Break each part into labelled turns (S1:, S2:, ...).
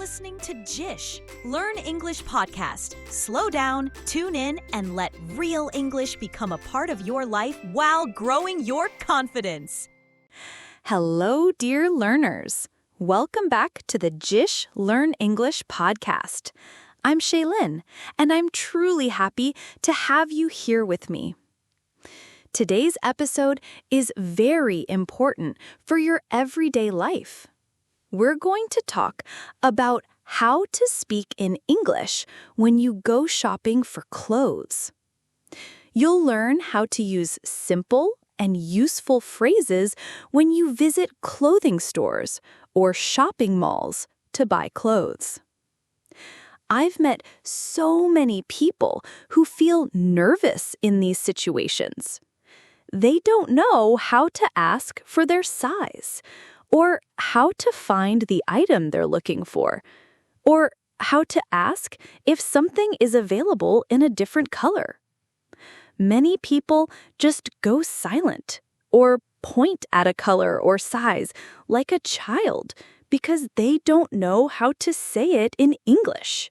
S1: listening to JISH Learn English Podcast. Slow down, tune in, and let real English become a part of your life while growing your confidence.
S2: Hello, dear learners. Welcome back to the JISH Learn English Podcast. I'm Shaylin, and I'm truly happy to have you here with me. Today's episode is very important for your everyday life. We're going to talk about how to speak in English when you go shopping for clothes. You'll learn how to use simple and useful phrases when you visit clothing stores or shopping malls to buy clothes. I've met so many people who feel nervous in these situations. They don't know how to ask for their size, or how to find the item they're looking for, or how to ask if something is available in a different color. Many people just go silent or point at a color or size like a child because they don't know how to say it in English.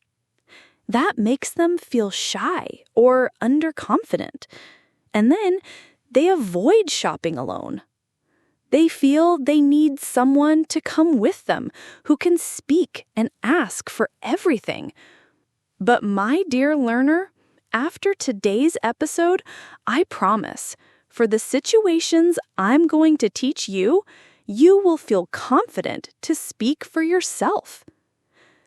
S2: That makes them feel shy or underconfident, and then they avoid shopping alone. They feel they need someone to come with them who can speak and ask for everything. But my dear learner, after today's episode, I promise, for the situations I'm going to teach you, you will feel confident to speak for yourself.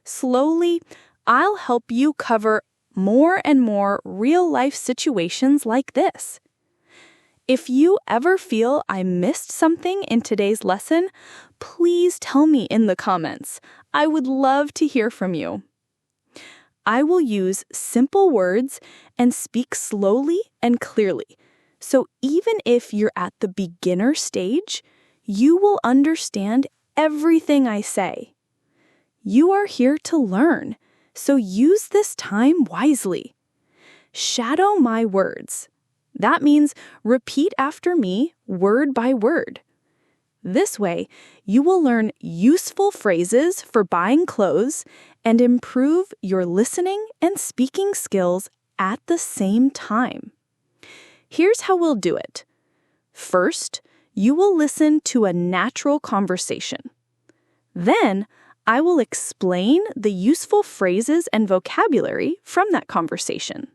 S2: Slowly, I'll help you cover more and more real-life situations like this. If you ever feel I missed something in today's lesson, please tell me in the comments. I would love to hear from you. I will use simple words and speak slowly and clearly, so even if you're at the beginner stage, you will understand everything I say. You are here to learn, so use this time wisely. Shadow my words. That means repeat after me, word by word. This way, you will learn useful phrases for buying clothes and improve your listening and speaking skills at the same time. Here's how we'll do it. First, you will listen to a natural conversation. Then, I will explain the useful phrases and vocabulary from that conversation.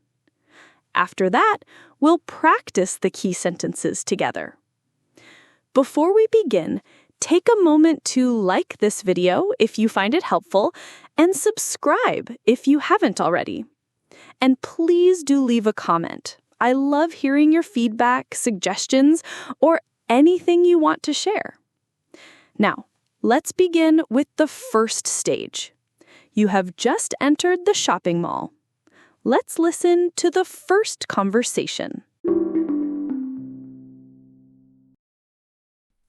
S2: After that, we'll practice the key sentences together. Before we begin, take a moment to like this video if you find it helpful and subscribe if you haven't already. And please do leave a comment. I love hearing your feedback, suggestions, or anything you want to share. Now, let's begin with the first stage. You have just entered the shopping mall. Let's listen to the first conversation.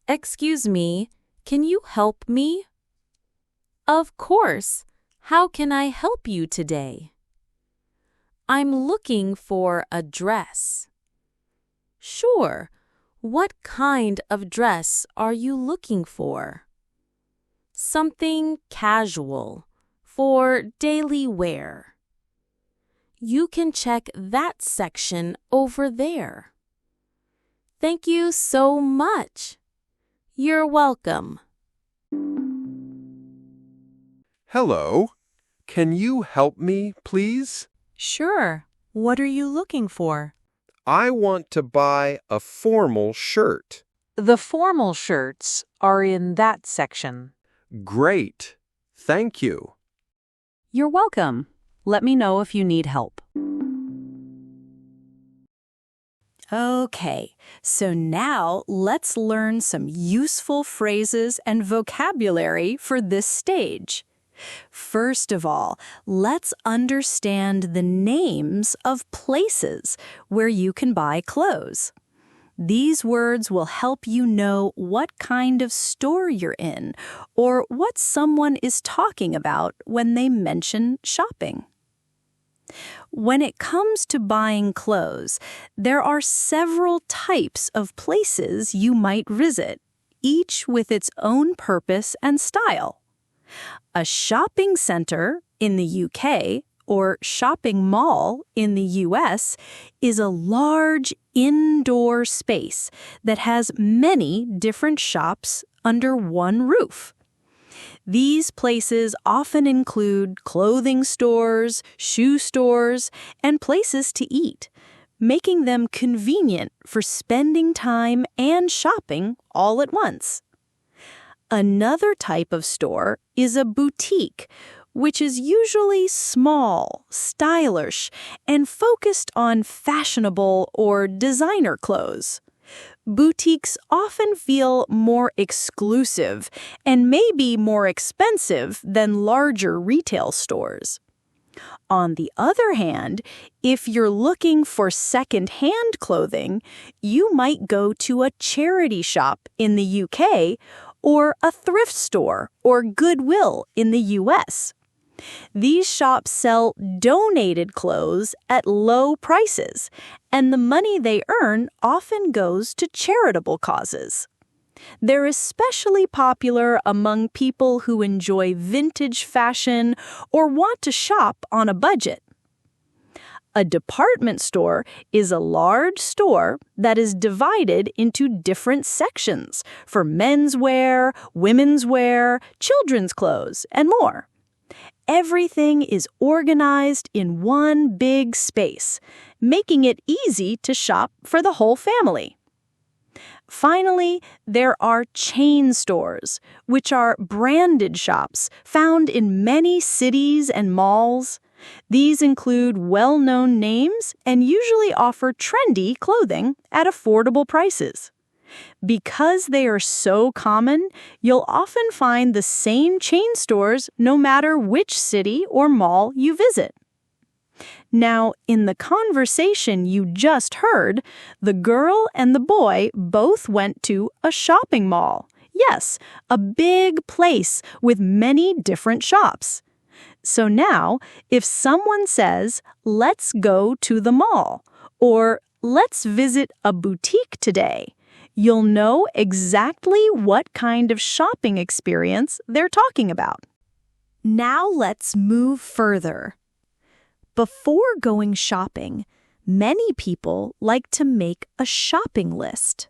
S3: Excuse me, can you help me? Of course. How can I help you today? I'm looking for a dress. Sure. What kind of dress are you looking for? Something casual, for daily wear. You can check that section over there. Thank you so much. You're welcome.
S4: Hello. Can you help me, please?
S5: Sure. What are you looking for?
S4: I want to buy a formal shirt.
S5: The formal shirts are in that section.
S4: Great. Thank you.
S5: You're welcome. Let me know if you need help.
S2: Okay, so now let's learn some useful phrases and vocabulary for this stage. First of all, let's understand the names of places where you can buy clothes. These words will help you know what kind of store you're in or what someone is talking about when they mention shopping. When it comes to buying clothes, there are several types of places you might visit, each with its own purpose and style. A shopping center in the UK or shopping mall in the US is a large indoor space that has many different shops under one roof. These places often include clothing stores, shoe stores, and places to eat, making them convenient for spending time and shopping all at once. Another type of store is a boutique, which is usually small, stylish, and focused on fashionable or designer clothes. Boutiques often feel more exclusive and may be more expensive than larger retail stores. On the other hand, if you're looking for second-hand clothing, you might go to a charity shop in the UK or a thrift store or Goodwill in the US. These shops sell donated clothes at low prices, and the money they earn often goes to charitable causes. They're especially popular among people who enjoy vintage fashion or want to shop on a budget. A department store is a large store that is divided into different sections for menswear, women's wear, children's clothes, and more. Everything is organized in one big space, making it easy to shop for the whole family. Finally, there are chain stores, which are branded shops found in many cities and malls. These include well-known names and usually offer trendy clothing at affordable prices. Because they are so common, you'll often find the same chain stores no matter which city or mall you visit. Now, in the conversation you just heard, the girl and the boy both went to a shopping mall. Yes, a big place with many different shops. So now, if someone says, "Let's go to the mall," or "Let's visit a boutique today," you'll know exactly what kind of shopping experience they're talking about. Now let's move further. Before going shopping, many people like to make a shopping list.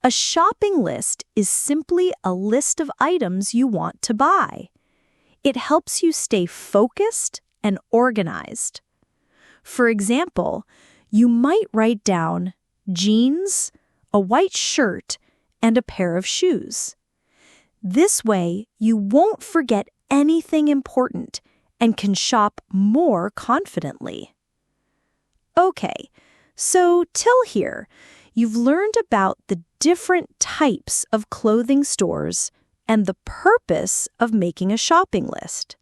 S2: A shopping list is simply a list of items you want to buy. It helps you stay focused and organized. For example, you might write down jeans, a white shirt, and a pair of shoes. This way, you won't forget anything important and can shop more confidently. Okay, so till here, you've learned about the different types of clothing stores and the purpose of making a shopping list.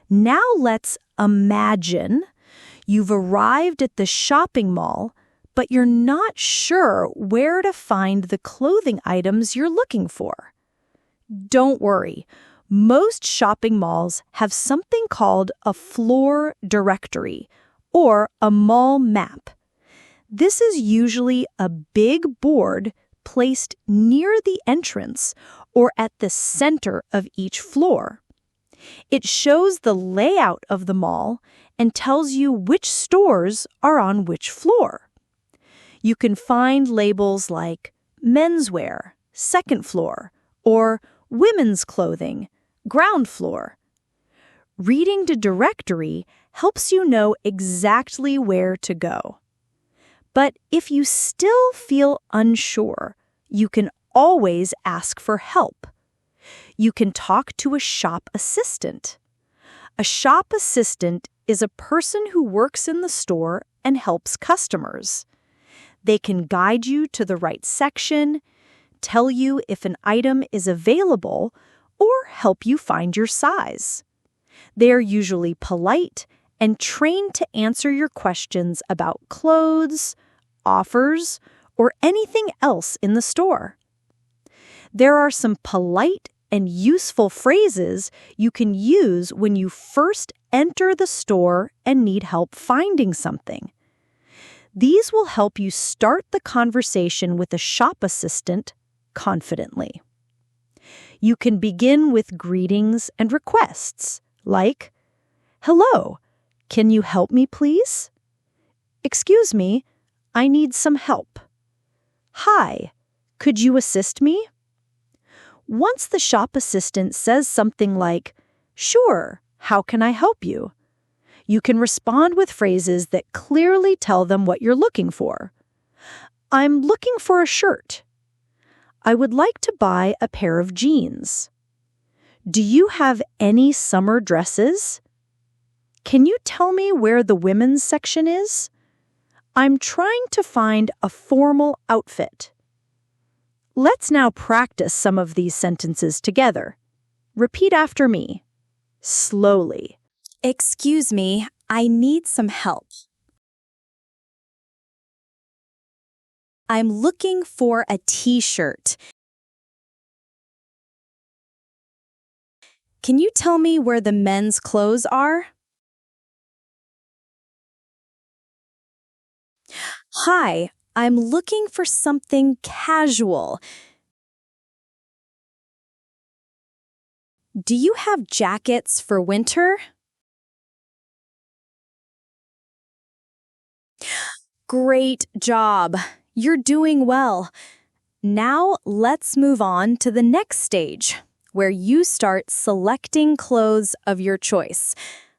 S2: Now let's imagine you've arrived at the shopping mall, but you're not sure where to find the clothing items you're looking for. Don't worry. Most shopping malls have something called a floor directory or a mall map. This is usually a big board placed near the entrance or at the center of each floor. It shows the layout of the mall and tells you which stores are on which floor. You can find labels like menswear, second floor, or women's clothing, ground floor. Reading the directory helps you know exactly where to go. But if you still feel unsure, you can always ask for help. You can talk to a shop assistant. A shop assistant is a person who works in the store and helps customers. They can guide you to the right section, tell you if an item is available, or help you find your size. They are usually polite and trained to answer your questions about clothes, offers, or anything else in the store. There are some polite and useful phrases you can use when you first enter the store and need help finding something. These will help you start the conversation with a shop assistant confidently. You can begin with greetings and requests, like, "Hello, can you help me, please?" "Excuse me, I need some help." "Hi, could you assist me?" Once the shop assistant says something like, "Sure, how can I help you?" you can respond with phrases that clearly tell them what you're looking for. "I'm looking for a shirt." "I would like to buy a pair of jeans." "Do you have any summer dresses?" "Can you tell me where the women's section is?" "I'm trying to find a formal outfit." Let's now practice some of these sentences together. Repeat after me, slowly.
S1: Excuse me, I need some help. I'm looking for a t-shirt. Can you tell me where the men's clothes are? Hi, I'm looking for something casual. Do you have jackets for winter? Great job. You're doing well. Now let's move on to the next stage, where you start selecting clothes of your choice.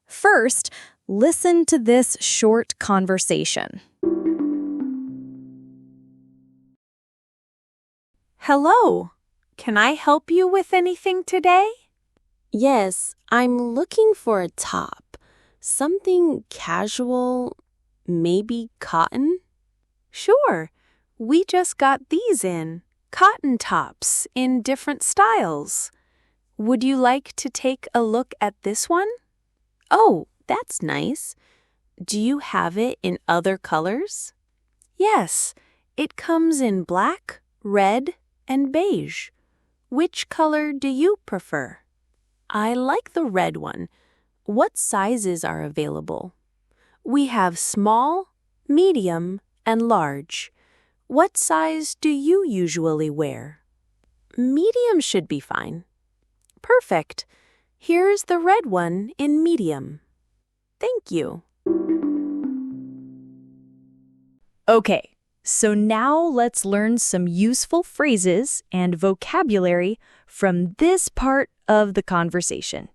S1: First, listen to this short conversation.
S3: Hello, can I help you with anything today?
S6: Yes, I'm looking for a top. Something casual, maybe cotton?
S3: Sure, we just got these in, cotton tops in different styles. Would you like to take a look at this one?
S6: Oh, that's nice. Do you have it in other colors?
S3: Yes, it comes in black, red, and beige. Which color do you prefer?
S6: I like the red one. What sizes are available?
S3: We have small, medium, and large. What size do you usually wear?
S6: Medium should be fine.
S3: Perfect. Here's the red one in medium. Thank you.
S2: Okay, so now let's learn some useful phrases and vocabulary from this part of the conversation.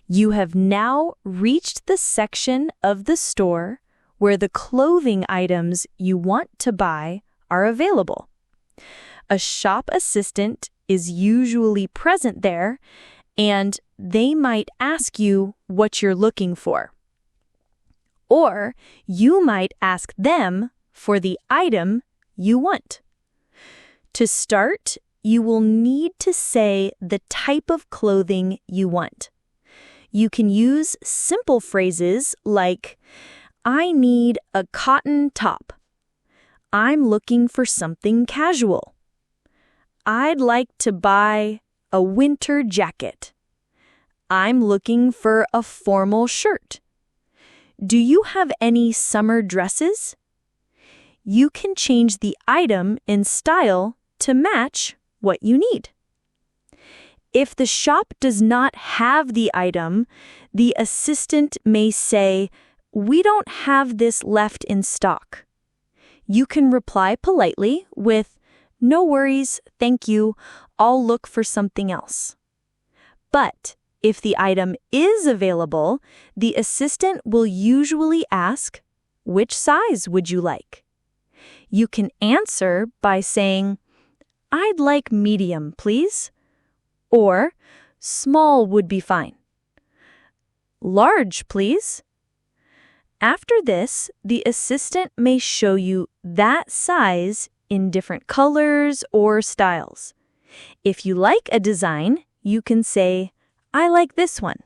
S2: You have now reached the section of the store where the clothing items you want to buy are available. A shop assistant is usually present there, and they might ask you what you're looking for. Or you might ask them for the item you want. To start, you will need to say the type of clothing you want. You can use simple phrases like, "I need a cotton top." "I'm looking for something casual." "I'd like to buy a winter jacket." "I'm looking for a formal shirt." "Do you have any summer dresses?" You can change the item in style to match what you need. If the shop does not have the item, the assistant may say, "We don't have this left in stock." You can reply politely with, "No worries, thank you, I'll look for something else." But if the item is available, the assistant will usually ask, "Which size would you like?" You can answer by saying, "I'd like medium, please." Or, "Small would be fine." "Large, please." After this, the assistant may show you that size in different colors or styles. If you like a design, you can say, "I like this one."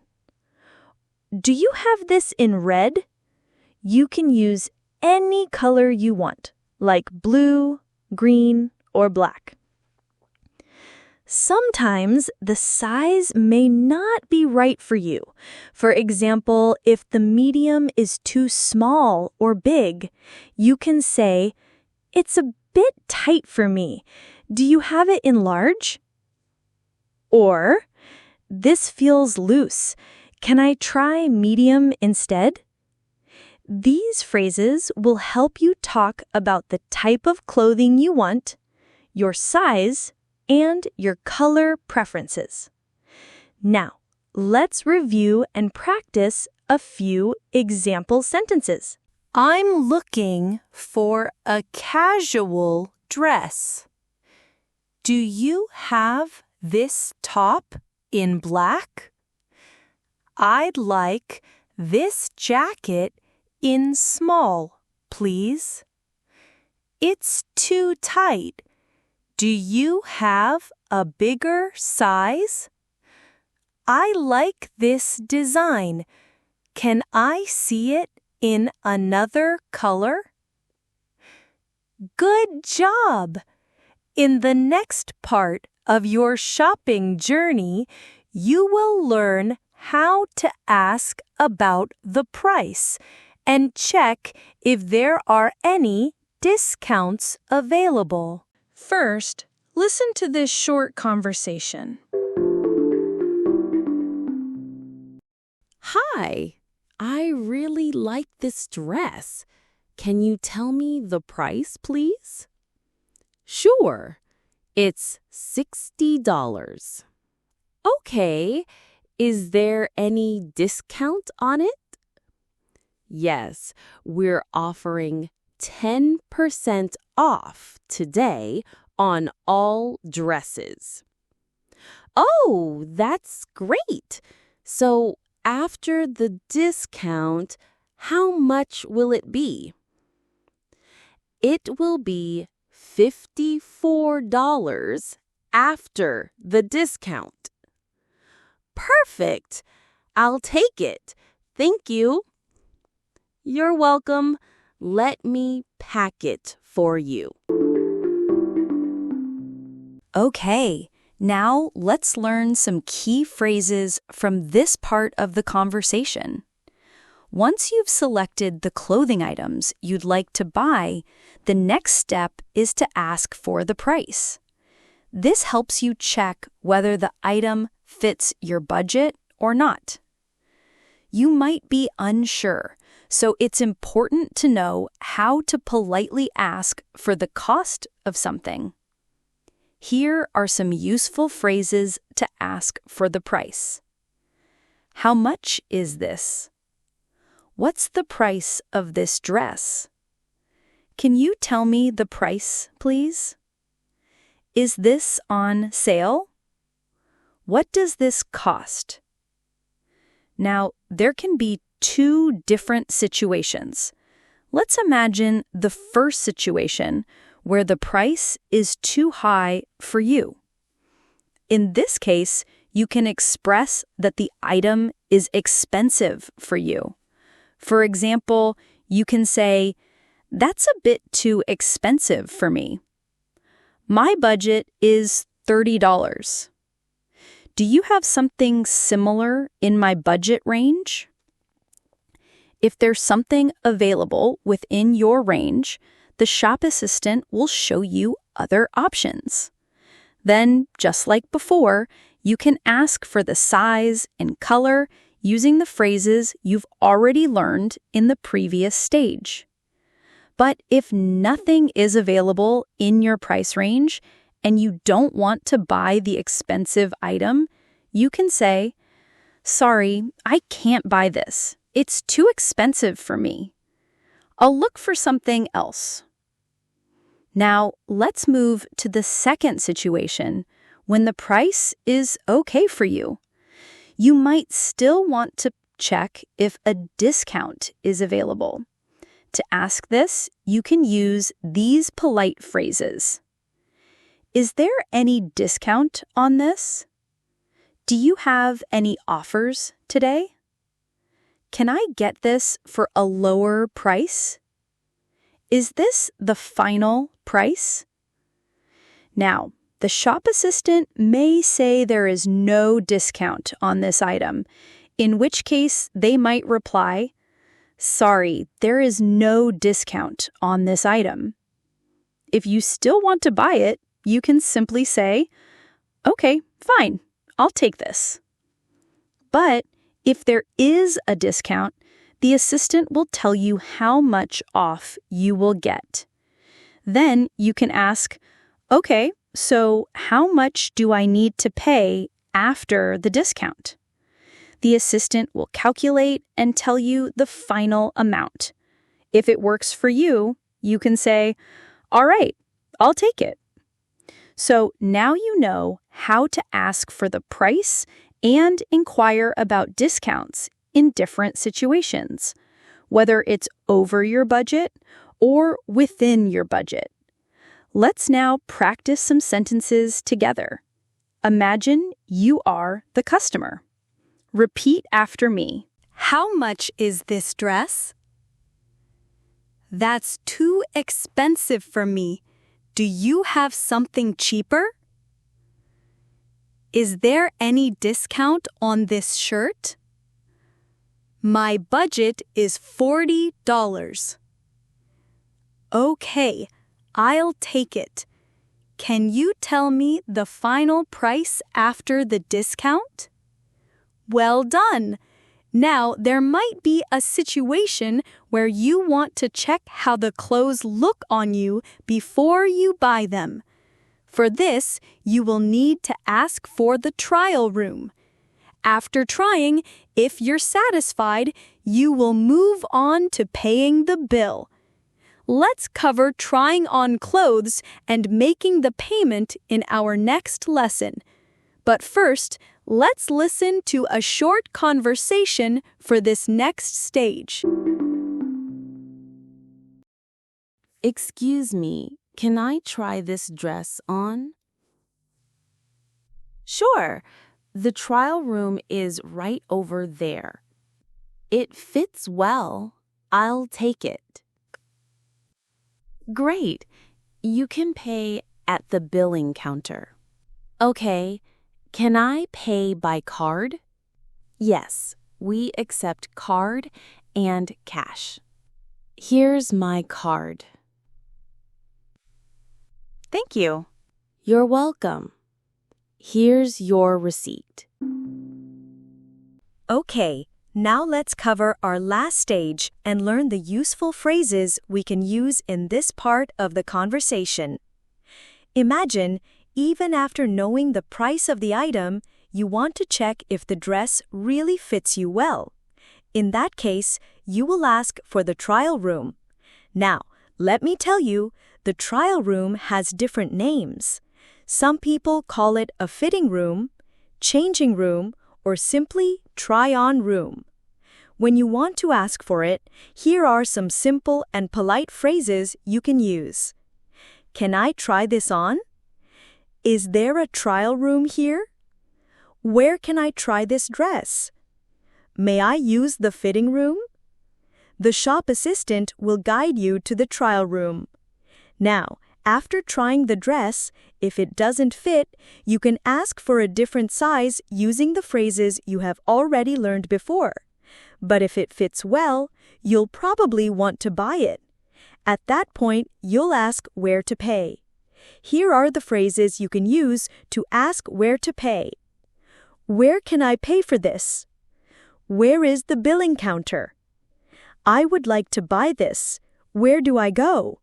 S2: "Do you have this in red?" You can use any color you want, like blue, green, or black. Sometimes the size may not be right for you. For example, if the medium is too small or big, you can say, "It's a bit tight for me. Do you have it in large?"
S1: Or, this feels loose. Can I try medium instead? These phrases will help you talk about the type of clothing you want, your size, and your color preferences. Now, let's review and practice a few example sentences.
S3: I'm looking for a casual dress. Do you have this top in black? I'd like this jacket in small, please. It's too tight. Do you have a bigger size? I like this design. Can I see it in another color? Good job! In the next part of your shopping journey, you will learn how to ask about the price and check if there are any discounts available.
S1: First, listen to this short conversation.
S6: Hi, I really like this dress. Can you tell me the price, please? Sure, it's $60. Okay, is there any discount on it? Yes, we're offering 10% off today on all dresses. Oh, that's great. So after the discount, how much will it be? It will be $54 after the discount. Perfect. I'll take it. Thank you. You're welcome. Let me pack it for you.
S2: Okay, now let's learn some key phrases from this part of the conversation. Once you've selected the clothing items you'd like to buy, the next step is to ask for the price. This helps you check whether the item fits your budget or not. You might be unsure, so it's important to know how to politely ask for the cost of something. Here are some useful phrases to ask for the price. How much is this? What's the price of this dress? Can you tell me the price, please? Is this on sale? What does this cost? Now, there can be two different situations. Let's imagine the first situation where the price is too high for you. In this case, you can express that the item is expensive for you. For example, you can say, "That's a bit too expensive for me. My budget is $30. Do you have something similar in my budget range?" If there's something available within your range, the shop assistant will show you other options. Then, just like before, you can ask for the size and color using the phrases you've already learned in the previous stage. But if nothing is available in your price range and you don't want to buy the expensive item, you can say, "Sorry, I can't buy this. It's too expensive for me. I'll look for something else." Now, let's move to the second situation when the price is okay for you. You might still want to check if a discount is available. To ask this, you can use these polite phrases. Is there any discount on this? Do you have any offers today? Can I get this for a lower price? Is this the final price? Now, the shop assistant may say there is no discount on this item, in which case they might reply, "Sorry, there is no discount on this item." If you still want to buy it, you can simply say, "Okay, fine, I'll take this. But if there is a discount, the assistant will tell you how much off you will get. Then you can ask, okay, so how much do I need to pay after the discount? The assistant will calculate and tell you the final amount. If it works for you, you can say, all right, I'll take it. So now you know how to ask for the price and inquire about discounts in different situations, whether it's over your budget or within your budget. Let's now practice some sentences together. Imagine you are the customer. Repeat after me.
S1: How much is this dress? That's too expensive for me. Do you have something cheaper? Is there any discount on this shirt? My budget is $40. Okay, I'll take it. Can you tell me the final price after the discount? Well done! Now, there might be a situation where you want to check how the clothes look on you before you buy them. For this, you will need to ask for the trial room. After trying, if you're satisfied, you will move on to paying the bill. Let's cover trying on clothes and making the payment in our next lesson. But first, let's listen to a short conversation for this next stage.
S6: Excuse me, can I try this dress on? Sure, the trial room is right over there. It fits well. I'll take it. Great, you can pay at the billing counter. Okay. Can I pay by card? Yes, we accept card and cash. Here's my card.
S2: Thank you.
S6: You're welcome. Here's your receipt.
S1: Okay, now let's cover our last stage and learn the useful phrases we can use in this part of the conversation. Imagine, even after knowing the price of the item, you want to check if the dress really fits you well. In that case, you will ask for the trial room. Now, let me tell you, the trial room has different names. Some people call it a fitting room, changing room, or simply try-on room. When you want to ask for it, here are some simple and polite phrases you can use. Can I try this on? Is there a trial room here? Where can I try this dress? May I use the fitting room? The shop assistant will guide you to the trial room. Now, after trying the dress, if it doesn't fit, you can ask for a different size using the phrases you have already learned before. But if it fits well, you'll probably want to buy it. At that point, you'll ask where to pay. Here are the phrases you can use to ask where to pay. Where can I pay for this? Where is the billing counter? I would like to buy this. Where do I go?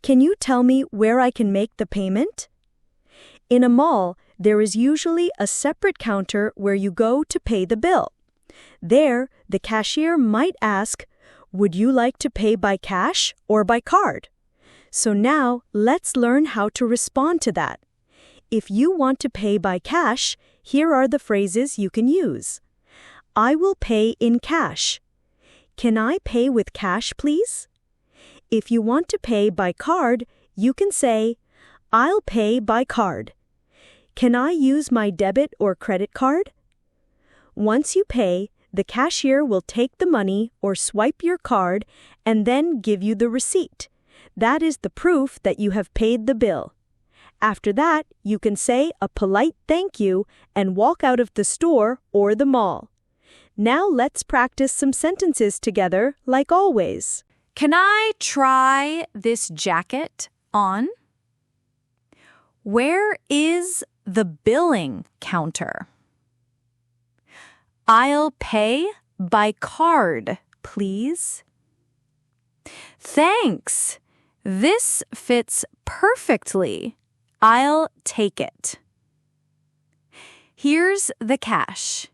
S1: Can you tell me where I can make the payment? In a mall, there is usually a separate counter where you go to pay the bill. There, the cashier might ask, would you like to pay by cash or by card? So now, let's learn how to respond to that. If you want to pay by cash, here are the phrases you can use. I will pay in cash. Can I pay with cash, please? If you want to pay by card, you can say, I'll pay by card. Can I use my debit or credit card? Once you pay, the cashier will take the money or swipe your card and then give you the receipt. That is the proof that you have paid the bill. After that, you can say a polite thank you and walk out of the store or the mall. Now let's practice some sentences together like always.
S2: Can I try this jacket on? Where is
S1: the billing counter. I'll pay by card, please. Thanks. This fits perfectly. I'll take it. Here's the cash.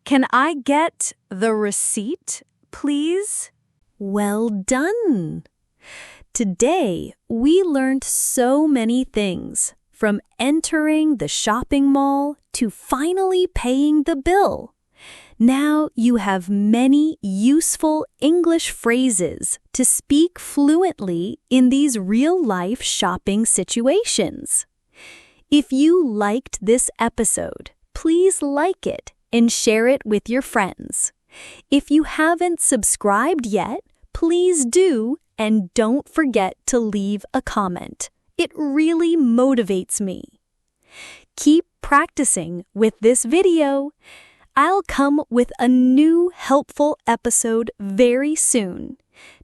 S1: Can I get the receipt, please?
S6: Well done! Today, we learned so many things, from entering the shopping mall to finally paying the bill. Now you have many useful English phrases to speak fluently in these real-life shopping situations. If you liked this episode, please like it and share it with your friends. If you haven't subscribed yet, please do, and don't forget to leave a comment. It really motivates me. Keep practicing with this video. I'll come with a new helpful episode very soon.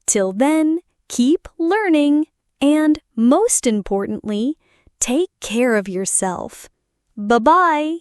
S6: Till then, keep learning and, most importantly, take care of yourself. Bye-bye.